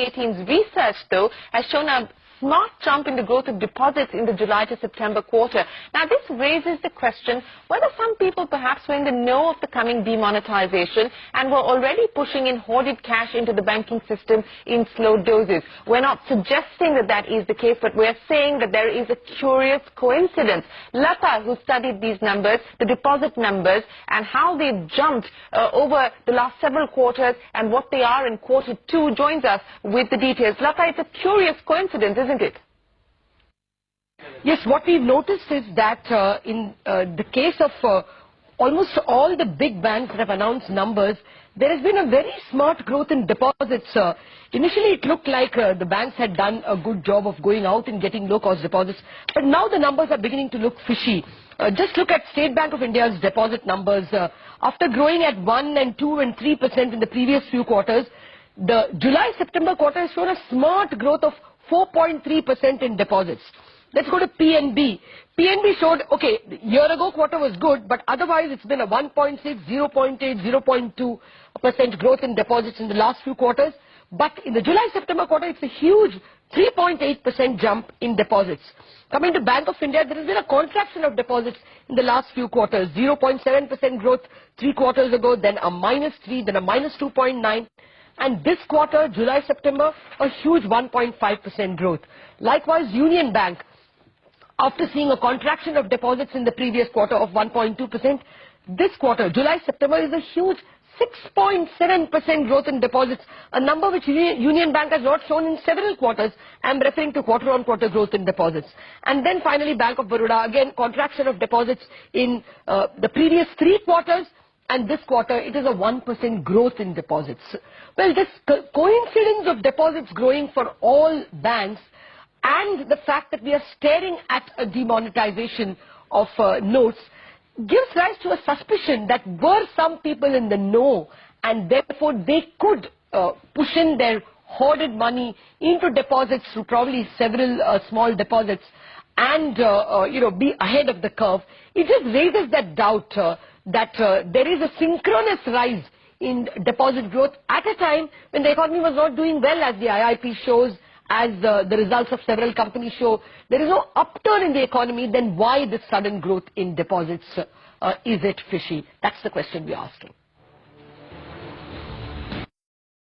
2018's research, though, has shown a smart jump in the growth of deposits in the July to September quarter. Now, this raises the question whether some people perhaps were in the know of the coming demonetization and were already pushing in hoarded cash into the banking system in slow doses. We're not suggesting that that is the case, but we're saying that there is a curious coincidence. Lata, who studied these numbers, the deposit numbers, and how they've jumped over the last several quarters and what they are in quarter 2, joins us with the details. Lata, it's a curious coincidence, isn't it? Yes, what we've noticed is that in the case of almost all the big banks that have announced numbers, there has been a very smart growth in deposits. Initially, it looked like the banks had done a good job of going out and getting low-cost deposits, but now the numbers are beginning to look fishy. Just look at State Bank of India's deposit numbers. After growing at 1 and 2 and 3% in the previous few quarters, the July-September quarter has shown a smart growth of 4.3% in deposits. Let's go to PNB. PNB showed, okay, the year ago quarter was good, but otherwise it's been a 1.6, 0.8, 0.2% growth in deposits in the last few quarters. But in the July-September quarter, it's a huge 3.8% jump in deposits. Coming to Bank of India, there has been a contraction of deposits in the last few quarters. 0.7% growth 3 quarters ago, then a -3, then a -2.9. And this quarter, July-September, a huge 1.5% growth. Likewise, Union Bank, after seeing a contraction of deposits in the previous quarter of 1.2%, this quarter, July-September, is a huge 6.7% growth in deposits, a number which Union Bank has not shown in several quarters. I'm referring to quarter-on-quarter growth in deposits. And then finally, Bank of Baroda, again, contraction of deposits in the previous 3 quarters. And this quarter, it is a 1% growth in deposits. Well, this coincidence of deposits growing for all banks and the fact that we are staring at a demonetization of notes gives rise to a suspicion that were some people in the know and therefore they could push in their hoarded money into deposits through probably several small deposits and be ahead of the curve. It just raises that doubt that there is a synchronous rise in deposit growth at a time when the economy was not doing well, as the IIP shows, as the results of several companies show. There is no upturn in the economy, then why this sudden growth in deposits? Is it fishy? That's the question we're asking.